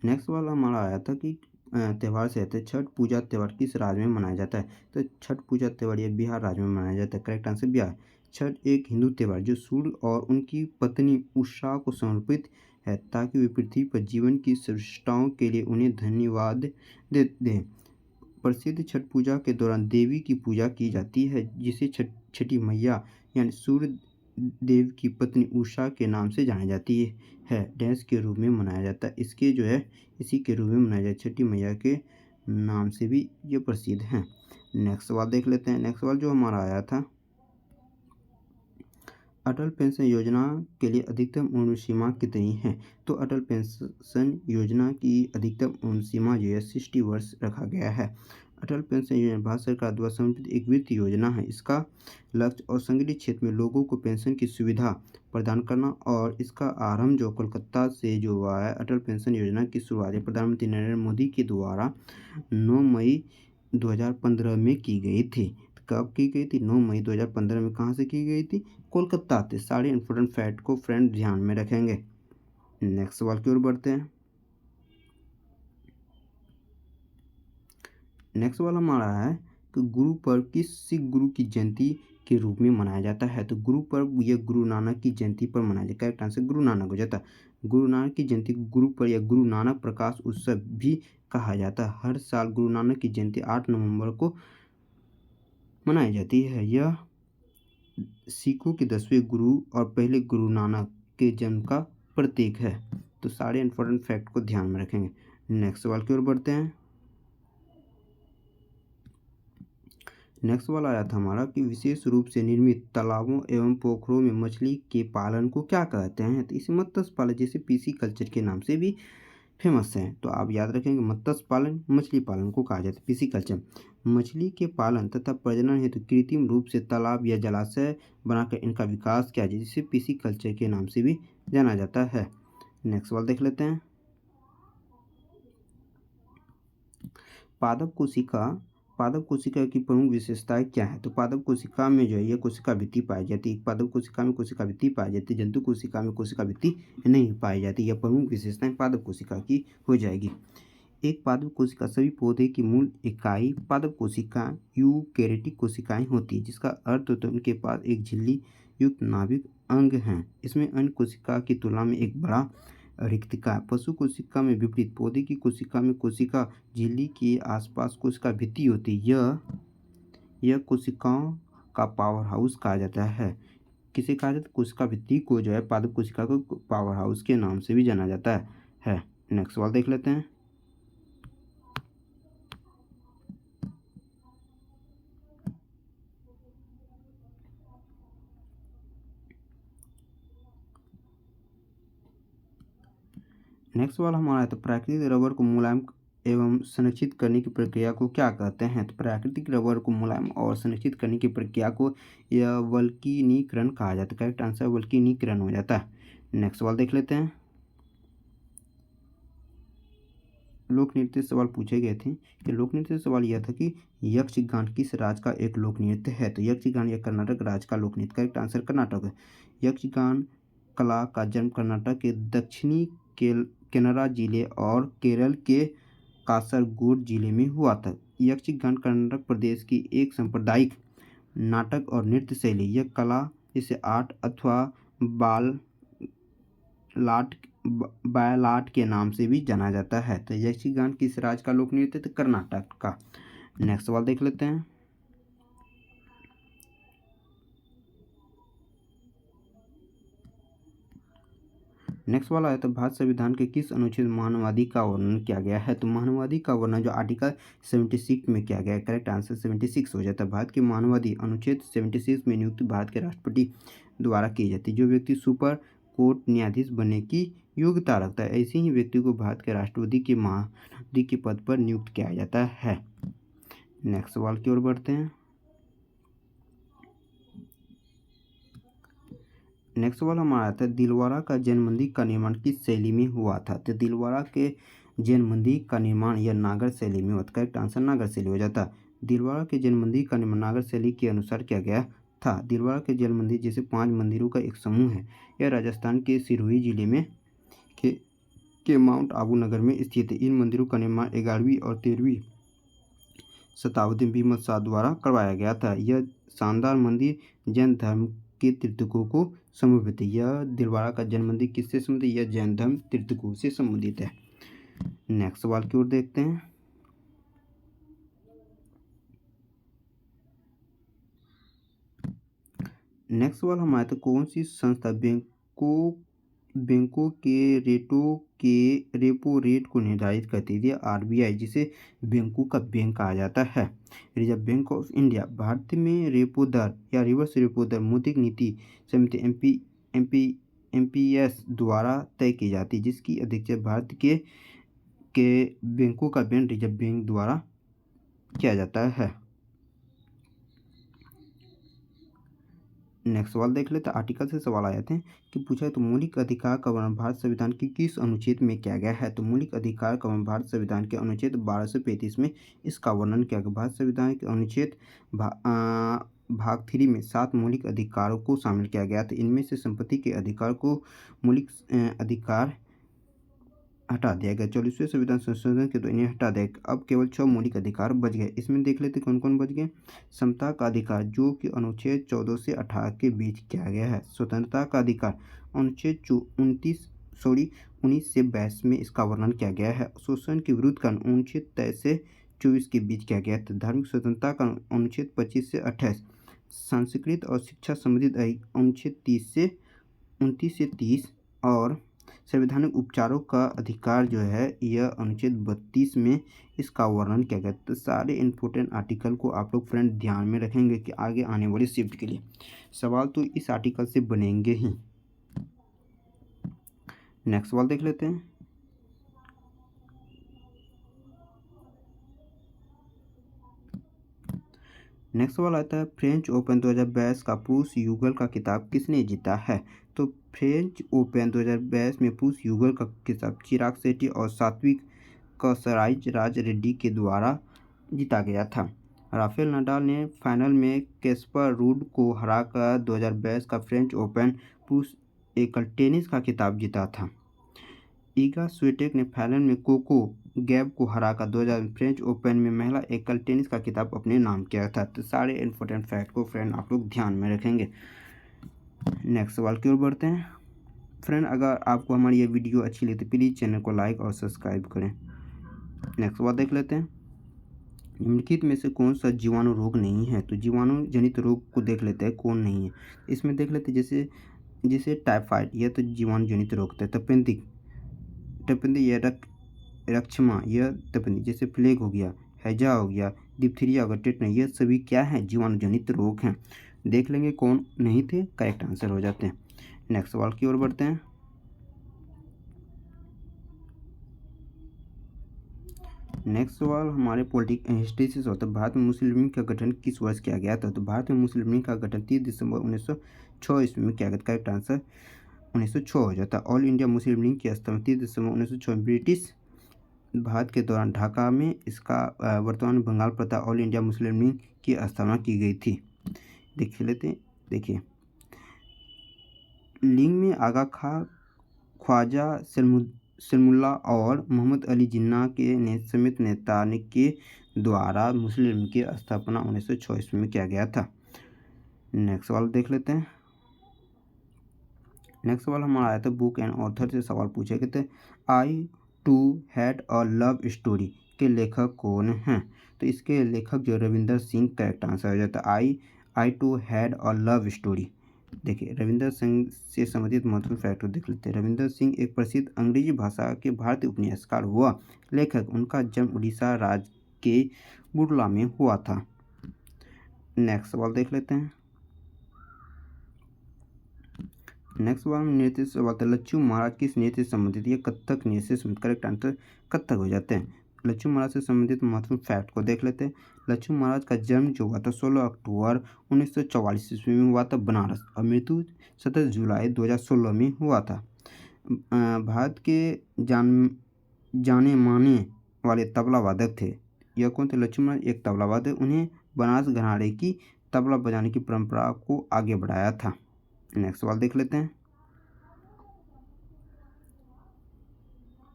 A: नेक्स्ट वाला हमारा आया था कि त्यौहार से आते छठ पूजा त्यौहार किस राज्य में मनाया जाता है? तो छठ पूजा त्यौहार ये बिहार राज्य में मनाया जाता है, करेक्ट आंसर बिहार। छठ एक हिंदू त्यौहार जो सूर्य और उनकी पत्नी उषा को समर्पित है, ताकि वे पृथ्वी पर जीवन की सृष्टाओं के लिए उन्हें धन्यवाद दें। प्रसिद्ध छठ पूजा के दौरान देवी की पूजा की जाती है, जिसे छठी मैया यानी सूर्य देव की पत्नी उषा के नाम से जानी जाती है। डैश के रूप में मनाया जाता है, इसके जो है इसी के रूप में मनाया जाता है। छठी मैया के नाम से भी ये प्रसिद्ध हैं। नेक्स्ट सवाल देख लेते हैं। नेक्स्ट सवाल जो हमारा आया था, अटल पेंशन योजना के लिए अधिकतम उम्र सीमा कितनी है? तो अटल पेंशन योजना की अधिकतम उम्र सीमा जो है 60 वर्ष रखा गया है। अटल पेंशन योजना भारत सरकार द्वारा समर्थित एक वित्तीय योजना है। इसका लक्ष्य और संगठित क्षेत्र में लोगों को पेंशन की सुविधा प्रदान करना और इसका आरंभ जो कोलकाता से जो हुआ है। अटल पेंशन योजना की शुरुआत प्रधानमंत्री नरेंद्र मोदी के द्वारा 9 मई 2015 में की गई थी। कब की गई थी? 9 मई 2015 में। कहाँ से की गई थी? कोलकाता से। सारे इंपॉर्टेंट फैक्ट को फ्रेंड ध्यान में रखेंगे। नेक्स्ट सवाल की ओर बढ़ते हैं। नेक्स्ट सवाल हमारा है कि गुरु पर्व किस सिख गुरु की जयंती के रूप में मनाया जाता है? तो गुरु पर्व यह गुरु नानक की जयंती पर मनाया जाता है। करेक्ट आंसर गुरु नानक हो जाता है। गुरु नानक की जयंती को गुरु पर्व या गुरु नानक प्रकाश उत्सव भी कहा जाता है। हर साल गुरु नानक की जयंती 8 नवंबर को मनाई जाती है। यह सिखों के 10वें गुरु और पहले गुरु नानक के जन्म का प्रतीक है। तो सारे इंपॉर्टेंट फैक्ट को ध्यान में रखेंगे। नेक्स्ट सवाल की ओर बढ़ते हैं। नेक्स्ट सवाल आया था हमारा कि विशेष रूप से निर्मित तालाबों एवं पोखरों में मछली के पालन को क्या कहते हैं? तो इसे मत्स्य पालन जैसे पीसी कल्चर के नाम से भी फेमस है। तो आप याद रखेंगे मत्स्य पालन मछली पालन को कहा जाता है पीसी कल्चर। मछली के पालन तथा प्रजनन हेतु कृत्रिम रूप से तालाब या जलाशय बनाकर इनका विकास किया जाए, जिसे पीसी कल्चर के नाम से भी जाना जाता है। नेक्स्ट सवाल देख लेते हैं। पादप कोशिका की प्रमुख विशेषताएं क्या है? तो पादप कोशिका में जो है यह कोशिका भित्ति पाई जाती है। पादप कोशिका में कोशिका भित्ति पाई जाती है। जंतु कोशिका में कोशिका भित्ति नहीं पाई जाती। यह प्रमुख विशेषताएं पादप कोशिका की हो जाएगी। एक पादप कोशिका सभी पौधे की मूल इकाई पादप कोशिका यूकेरियोटिक कोशिकाएं होती है, जिसका अर्थ होता है उनके पास एक झिल्ली युक्त नाभिक अंग हैं। इसमें अन्य कोशिका की तुलना में एक बड़ा रिक्तिका। पशु कोशिका में विपरीत पौधे की कोशिका में कोशिका झिल्ली के आसपास कोशिका भित्ति होती है। यह कोशिकाओं का पावर हाउस कहा जाता है। किसे कहा जाता है? कोशिका भित्ति को जो है पादप कोशिका को पावर हाउस के नाम से भी जाना जाता है। नेक्स्ट सवाल देख लेते हैं। नेक्स्ट सवाल हमारा है तो प्राकृतिक रबर को मुलायम एवं संरक्षित करने की प्रक्रिया को क्या कहते हैं? तो प्राकृतिक रबर को मुलायम और संरक्षित करने की प्रक्रिया को यह वल्कनीकरण कहा जाता है। करेक्ट आंसर वल्कनीकरण हो जाता है। नेक्स्ट सवाल देख लेते हैं। लोक नृत्य सवाल पूछे गए थे कि लोक नृत्य सवाल यह था कि यक्षगान किस राज्य का एक लोक नृत्य है? तो यक्षगान यह कर्नाटक राज्य का लोक नृत्य। करेक्ट आंसर कर्नाटक है। यक्षगान कला का जन्म कर्नाटक के दक्षिणी केनरा जिले और केरल के कासरगोड जिले में हुआ था। यक्षगान कर्नाटक प्रदेश की एक सांप्रदायिक नाटक और नृत्य शैली। यह कला जिसे आर्ट अथवा बायलाट के नाम से भी जाना जाता है। तो यक्षगान किस राज्य का लोक नृत्य? तो कर्नाटक का। नेक्स्ट सवाल देख लेते हैं। नेक्स्ट वाला है तो भारत संविधान के किस अनुच्छेद मानवाधिकार का वर्णन किया गया है? तो मानवाधिकार का वर्णन जो आर्टिकल 76 में किया गया है। करेक्ट आंसर 76 हो जाता है। भारत के मानवाधिकार अनुच्छेद 76 में नियुक्ति भारत के राष्ट्रपति द्वारा की जाती है। जो व्यक्ति सुपर कोर्ट न्यायाधीश बनने की योग्यता रखता है, ऐसे ही व्यक्ति को भारत के राष्ट्रपति के महाधिक के पद पर नियुक्त किया जाता है। नेक्स्ट सवाल की ओर बढ़ते हैं। नेक्स्ट सवाल हमारा आता है दिलवारा का जैन मंदिर का निर्माण किस शैली में हुआ था? तो दिलवारा के जैन मंदिर का निर्माण यह नागर शैली में हुआ था। करेक्ट आंसर नागर शैली हो जाता। दिलवारा के जैन मंदिर का निर्माण नागर शैली के अनुसार किया गया था। दिलवारा के जैन मंदिर जैसे 5 मंदिरों का एक समूह है। यह राजस्थान के सिरोही जिले में के माउंट आबू नगर में स्थित है। इन मंदिरों का निर्माण 11वीं और 13वीं शताब्दी में भीमत शाह द्वारा करवाया गया था। यह शानदार मंदिर जैन धर्म के तीर्थकों को समर्पित है। यह दिलवारा का जैन मंदिर किससे संबंधित है? यह जैन धर्म तीर्थकों से संबंधित है। नेक्स्ट सवाल की ओर देखते हैं। नेक्स्ट सवाल हमारा था कौन सी संस्था बैंकों के रेपो रेट को निर्धारित करती थी? आरबीआई, जिसे बैंकों का बैंक कहा जाता है। Reserve bank of India. Bharat में रेपो दर या रिवर्स रेपो दर मौद्रिक नीति समिति एमपीएस द्वारा तय की जाती है, जिसकी अध्यक्षता भारत के बैंकों का बैंक रिजर्व बैंक द्वारा किया जाता है। नेक्स्ट सवाल देख लेते हैं। आर्टिकल से सवाल आए थे कि पूछा है तो मौलिक अधिकार का वर्णन भारत संविधान के किस अनुच्छेद में किया गया है? तो मौलिक अधिकार का वर्णन भारत संविधान के अनुच्छेद 1235 में इसका वर्णन किया गया। भारत संविधान के अनुच्छेद भाग 3 में 7 मौलिक अधिकारों को शामिल किया गया था। इनमें से संपत्ति के अधिकार को मौलिक अधिकार हटा दिया गया। 44वें संविधान संशोधन के द्वारा इन्हें हटा दिया गया। अब केवल 6 मौलिक अधिकार बच गए। इसमें देख लेते कौन कौन बच गए। समता का अधिकार, जो कि अनुच्छेद 14 से 18 के बीच किया गया है। स्वतंत्रता का अधिकार अनुच्छेद 19 से 22 में इसका वर्णन किया गया है। शोषण के विरुद्ध का अनुच्छेद 23 से 24 के बीच किया गया था। धार्मिक स्वतंत्रता का अनुच्छेद 25 से 28। संस्कृत और शिक्षा संबंधित अनुच्छेद 29 से 30 और संवैधानिक उपचारों का अधिकार जो है यह अनुच्छेद 32 में इसका वर्णन किया गया। तो सारे इम्पोर्टेंट आर्टिकल को आप लोग फ्रेंड ध्यान में रखेंगे कि आगे आने वाली शिफ्ट के लिए सवाल तो इस आर्टिकल से बनेंगे ही। नेक्स्ट सवाल देख लेते हैं। नेक्स्ट सवाल आता है फ्रेंच ओपन 2022 का पुरुष युगल का खिताब किसने जीता है? तो फ्रेंच ओपन 2022 में पुरुष युगल का खिताब चिराग शेट्टी और सात्विक राज रेड्डी के द्वारा जीता गया था। राफेल नडाल ने फाइनल में कैस्पर रूड को हराकर 2022 का फ्रेंच ओपन पुरुष एकल टेनिस का खिताब जीता था। ईगा स्विएटेक ने फाइनल में कोको गैफ को हराकर 2000 फ्रेंच ओपन में महिला एकल टेनिस का खिताब अपने नाम किया था। तो सारे इम्पोर्टेंट फैक्ट को फ्रेंड आप लोग ध्यान में रखेंगे। नेक्स्ट सवाल की ओर बढ़ते हैं। फ्रेंड अगर आपको हमारी ये वीडियो अच्छी लगी तो प्लीज़ चैनल को लाइक और सब्सक्राइब करें। नेक्स्ट सवाल देख लेते हैं। निम्नलिखित में से कौन सा जीवाणु रोग नहीं है? तो जीवाणु जनित रोग को देख लेते हैं कौन नहीं है। इसमें देख लेते हैं जैसे टाइफाइड, यह तो जीवाणु जनित रोग है। तपेंदिक या रक्षमा यह तपेंदिक, जैसे प्लेग हो गया, हैजा हो गया, डिप्थीरिया हो गया, टेटनस, यह सभी क्या है? जीवाणु जनित रोग हैं। देख लेंगे कौन नहीं थे, करेक्ट आंसर हो जाते हैं। नेक्स्ट सवाल की ओर बढ़ते हैं। नेक्स्ट सवाल हमारे पॉलिटिकल हिस्ट्री से होता है। भारत में मुस्लिम लीग का गठन किस वर्ष किया गया था? तो भारत में मुस्लिम लीग का गठन 30 दिसंबर 1906 ईस्वी में किया गया। करेक्ट आंसर 1906 हो जाता है। ऑल इंडिया मुस्लिम लीग की स्थापना 30 दिसंबर 1906 ब्रिटिश भारत के दौरान ढाका में इसका वर्तमान बंगाल प्रथा ऑल इंडिया मुस्लिम लीग की स्थापना की गई थी। देख लेते हैं। देखिए लीग में आगा खां, ख्वाजा सलीमुल्लाह और मोहम्मद अली जिन्ना के समेत नेता के द्वारा मुस्लिम लीग की स्थापना 1906 ईस्वी में किया गया था। नेक्स्ट सवाल देख लेते हैं। नेक्स्ट सवाल हमारा आया था बुक एंड ऑथर से सवाल पूछे गए थे। I too had a love story के लेखक कौन हैं? तो इसके लेखक जो रविंदर सिंह, करेक्ट आंसर हो जाता है। I too had a love story. देखिए रविंदर सिंह से संबंधित महत्वपूर्ण फैक्टर देख लेते हैं। रविंदर सिंह एक प्रसिद्ध अंग्रेजी भाषा के भारतीय उपन्यासकार हुआ लेखक। उनका जन्म उड़ीसा राज्य के बुरला में हुआ था। नेक्स्ट सवाल देख लेते हैं। नेक्स्ट सवाल में नृत्य से सवाल था। लच्छू महाराज किस नृत्य से संबंधित? ये कथक नृत्य से संबंधित, करेक्ट आंसर कथक हो जाते हैं। लच्छू महाराज से संबंधित महत्वपूर्ण फैक्ट को देख लेते हैं। लच्छू महाराज का जन्म जो हुआ था 16 अक्टूबर 1944 ईस्वी में हुआ था बनारस, और मृत्यु 17 जुलाई 2016 में हुआ था। भारत के जाने माने वाले तबला वादक थे। यह कौन थे? लच्छू महाराज एक तबला वादक। उन्हें बनारस घराने की तबला बजाने की परंपरा को आगे बढ़ाया था। नेक्स्ट सवाल देख लेते हैं।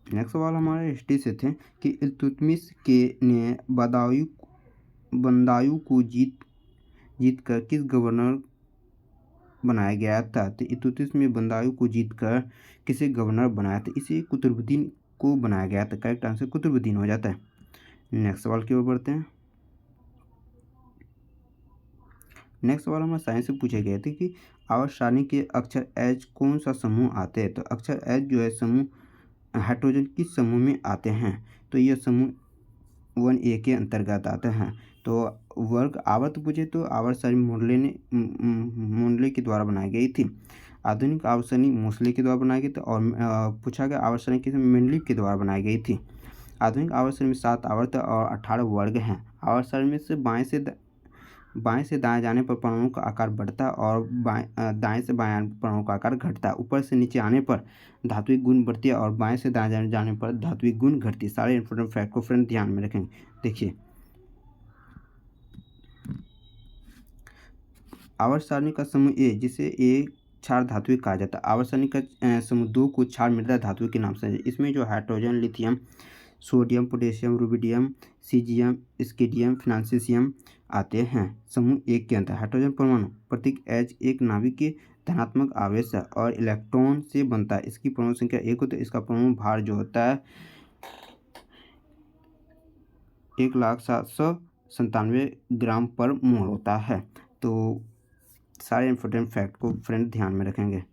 A: नेक्स्ट सवाल हमारे हिस्ट्री से थे कि इल्तुतमिश ने बदायूं को जीत कर किस गवर्नर बनाया गया था? तो इल्तुतमिश में बदायूं को जीतकर किसे गवर्नर बनाया था? इसे कुतुबुद्दीन को बनाया गया था। करेक्ट आंसर कुतुबुद्दीन हो जाता है। नेक्स्ट सवाल की ओर बढ़ते हैं। नेक्स्ट सवाल हमारे साइंस से पूछे गए थे कि आवर्त सारणी के अक्षर एच कौन सा समूह आते हैं। तो अक्षर एच जो है समूह हाइड्रोजन किस समूह में आते हैं। तो यह समूह 1A के अंतर्गत आते हैं। तो वर्ग आवर्त पूछे तो आवर्त सारणी मोंडले के द्वारा बनाई गई थी। आधुनिक आवर्त सारणी मोसले के द्वारा बनाई गई थी। और पूछा गया आवर्त सारणी किसे मेंडलीव के द्वारा बनाई गई थी। आधुनिक आवर्त सारणी में 7 आवर्त और 18 वर्ग हैं। आवर्त सारणी में से बाएं से दाएं जाने पर परमाणु का आकार बढ़ता है और दाएं से बाएं आने पर परमाणु का आकार घटता है। ऊपर से नीचे आने पर धात्विक गुण बढ़ती है और बाएं से दाएं जाने पर धात्विक गुण घटती है। सारे इंपॉर्टेंट फैक्ट को फ्रेंड ध्यान में रखेंगे। देखिए, आवर्त सारणी का समूह ए, जिसे ए क्षार धात्विक कहा जाता है। आवर्त सारणी का समूह 2 को क्षार मृदा धातु के नाम से। इसमें जो hydrogen, lithium, sodium, potassium, rubidium, caesium, स्केडियम, फ्रांसीसियम आते हैं। समूह एक के अंदर हाइड्रोजन परमाणु प्रतीक H एक नाभिक के धनात्मक आवेश है और इलेक्ट्रॉन से बनता है। इसकी परमाणु संख्या 1 होती है। इसका परमाणु भार जो होता है 1,797 ग्राम पर मोल होता है। तो सारे इंपॉर्टेंट फैक्ट को फ्रेंड ध्यान में रखेंगे।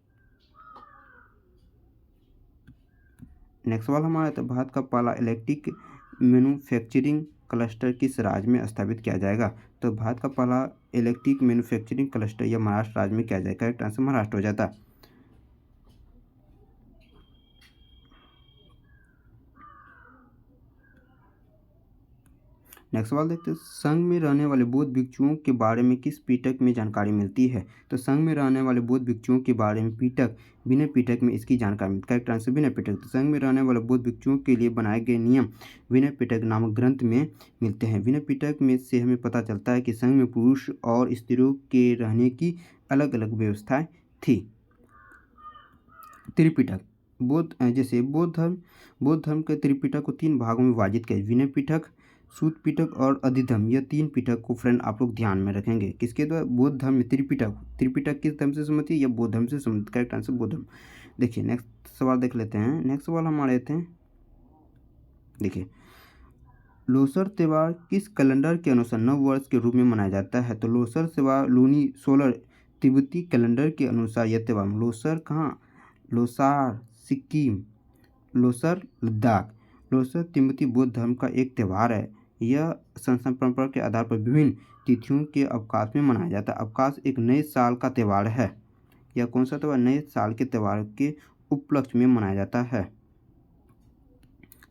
A: नेक्स्ट सवाल हमारा तो भारत का पहला इलेक्ट्रिक मैन्युफैक्चरिंग क्लस्टर किस राज्य में स्थापित किया जाएगा। तो भारत का पहला इलेक्ट्रिक मैन्युफैक्चरिंग क्लस्टर यह महाराष्ट्र राज्य में किया जाएगा। करेक्ट आंसर महाराष्ट्र हो जाता है। नेक्स्ट सवाल देखते हैं, संघ में रहने वाले बौद्ध भिक्षुओं के बारे में किस पिटक में जानकारी मिलती है। तो संघ में रहने वाले बौद्ध भिक्षुओं के बारे में विनय पिटक में इसकी जानकारी मिलती है। Correct answer Vinaya Pitaka. तो संघ में रहने वाले बौद्ध भिक्षुओं के लिए बनाए गए नियम विनय पिटक नामक ग्रंथ में मिलते हैं। विनय पिटक में से हमें पता चलता है कि संघ में पुरुष और स्त्रियों के रहने की अलग अलग व्यवस्थाएं थी। त्रिपिटक जैसे बौद्ध धर्म के त्रिपिटक को 3 भागों में विभाजित किया। विनय पिटक, सूत पिटक और अधिधर्म, यह 3 पिटक को फ्रेंड आप लोग ध्यान में रखेंगे। किसके द्वारा? बौद्ध धर्म में त्रिपिटक किस धर्म से संबंधित है? यह बौद्ध धर्म से संबंधित। करेक्ट आंसर बौद्ध धर्म। देखिए नेक्स्ट सवाल देख लेते हैं। नेक्स्ट सवाल हमारे थे, देखिए, लोसर त्योहार किस कैलेंडर के अनुसार नव वर्ष के रूप में मनाया जाता है। तो लोसर त्योहार लूनी सोलर तिब्बती कैलेंडर के अनुसार यह त्योहार लोसर कहाँ? लोसार सिक्किम, लोसर लद्दाख। लोसर तिब्बती बौद्ध धर्म का एक त्यौहार है। यह संस्थान परंपरा के आधार पर विभिन्न तिथियों के अवकाश में मनाया जाता है। अवकाश एक नए साल का त्यौहार है। यह कौन सा त्यौहार? नए साल के त्यौहार के उपलक्ष्य में मनाया जाता है।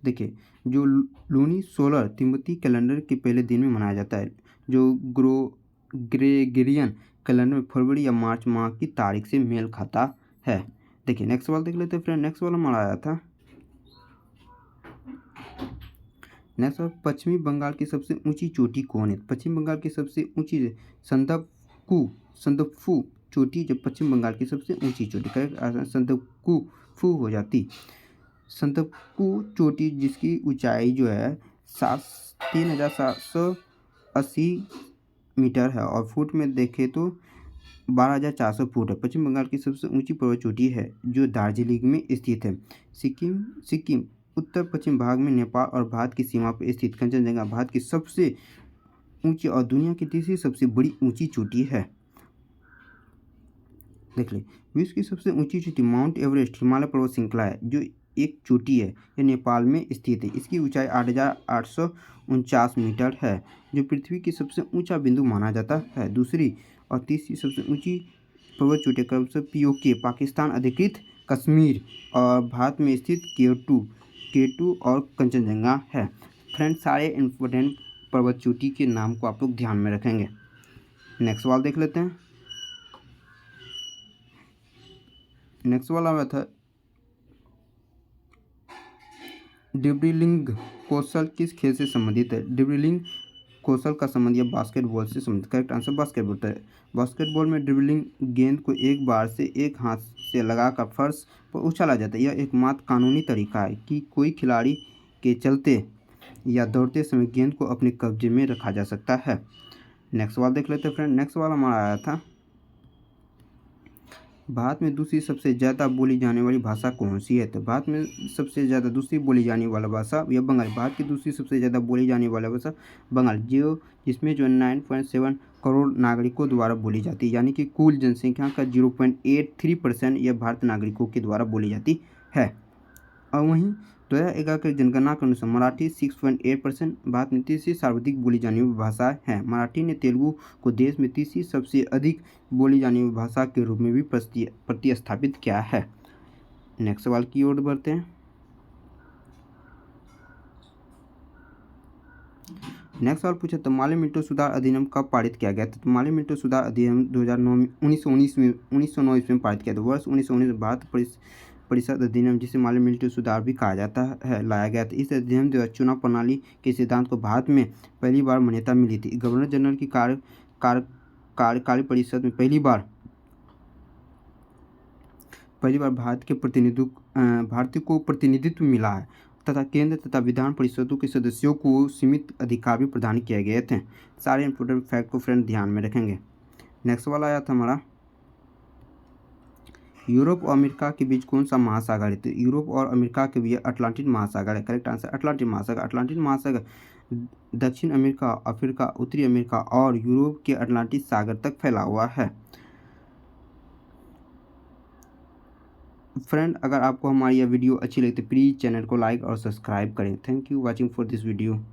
A: देखिए, जो लूनी सोलर तिब्बती कैलेंडर के पहले दिन में मनाया जाता है, जो ग्रेगरियन कैलेंडर में फरवरी या मार्च माह की तारीख से मेल खाता है। देखिए नेक्स्ट सवाल देख लेते हैं फ्रेंड। नेक्स्ट सवाल हमारा आया था, नेक्स्ट सवाल, पश्चिमी बंगाल की सबसे ऊंची चोटी कौन है। पश्चिम बंगाल की सबसे ऊंची संदकफू चोटी जो पश्चिम बंगाल की सबसे ऊंची चोटी। करेक्ट संदकफू हो जाती। संदकफू चोटी जिसकी ऊंचाई जो है 3,780 मीटर है और फुट में देखें तो 12,400 फुट है। पश्चिम बंगाल की सबसे ऊंची पर्वत चोटी है जो दार्जिलिंग में स्थित है। सिक्किम उत्तर पश्चिम भाग में नेपाल और भारत की सीमा पर स्थित कंचनजंगा भारत की सबसे ऊंची और दुनिया की तीसरी सबसे बड़ी ऊंची चोटी है। देख ले, विश्व की सबसे ऊंची चोटी माउंट एवरेस्ट हिमालय पर्वत श्रृंखला है जो एक चोटी है। यह नेपाल में स्थित है। इसकी ऊंचाई 8,849 मीटर है जो पृथ्वी की सबसे ऊंचा बिंदु माना जाता है। दूसरी और तीसरी सबसे ऊंची पर्वत चोटी क्रमशः पीओके पाकिस्तान अधिकृत कश्मीर और भारत में स्थित केटू और कंचनजंगा है। फ्रेंड, सारे इम्पोर्टेंट पर्वत चोटी के नाम को आप लोग ध्यान में रखेंगे। नेक्स्ट सवाल देख लेते हैं। नेक्स्ट सवाल आया था, ड्रिबलिंग कौशल किस खेल से संबंधित है। ड्रिबलिंग कौशल का संबंध यह बास्केटबॉल से संबंधित। करेक्ट आंसर बास्केटबॉल है। बास्केटबॉल में ड्रिबलिंग गेंद को एक बार से एक हाथ से लगाकर फर्श पर उछाला जाता है। यह एकमात्र कानूनी तरीका है कि कोई खिलाड़ी के चलते या दौड़ते समय गेंद को अपने कब्जे में रखा जा सकता है। नेक्स्ट सवाल देख लेते हैं फ्रेंड। नेक्स्ट सवाल हमारा आया था, भारत में दूसरी सबसे ज़्यादा बोली जाने वाली भाषा कौन सी है? तो भारत में सबसे ज़्यादा दूसरी बोली जाने वाला भाषा यह बंगाली। भारत की दूसरी सबसे ज़्यादा बोली जाने वाला भाषा बंगाली, जिसमें जो 9.7 करोड़ नागरिकों द्वारा बोली जाती है, यानी कि कुल जनसंख्या का 0.83% यह भारत नागरिकों के द्वारा बोली जाती है। और वहीं 2011 के जनगणना के अनुसार मराठी 6.8% भारत में तीसरी सर्वाधिक बोली जाने वाली भाषा है। मराठी ने तेलुगु को देश में तीसरी सबसे अधिक बोली जाने वाली भाषा के रूप में भी प्रतिस्थापित किया है। नेक्स्ट सवाल की ओर बढ़ते हैं। नेक्स्ट सवाल पूछा तो माल्या मिंटो सुधार अधिनियम कब पारित किया गया था? तो माल्या मिंटो सुधार अधिनियम 2009 में 1909 ईस्वी में पारित किया था। वर्ष 1919 में भारत परिषद अधिनियम, जिसे माल्या मिंटो सुधार भी कहा जाता है, लाया गया था। इस अधिनियम द्वारा चुनाव प्रणाली के सिद्धांत को भारत में पहली बार मान्यता मिली थी। गवर्नर जनरल की कार्यकारी परिषद में पहली बार भारतीय को प्रतिनिधित्व मिला है तथा केंद्र तथा विधान परिषदों के सदस्यों को सीमित अधिकार भी प्रदान किए गए थे। सारे इंपोर्टेंट फैक्ट को फ्रेंड ध्यान में रखेंगे। नेक्स्ट वाला आया था हमारा, यूरोप और अमेरिका के बीच कौन सा महासागर है? तो यूरोप और अमेरिका के बीच अटलांटिक महासागर है। करेक्ट आंसर अटलांटिक महासागर। अटलांटिक महासागर दक्षिण अमेरिका, अफ्रीका, उत्तरी अमेरिका और यूरोप के अटलांटिक सागर तक फैला हुआ है। फ्रेंड, अगर आपको हमारी यह वीडियो अच्छी लगी तो प्लीज़ चैनल को लाइक और सब्सक्राइब करें। Thank you watching for this video.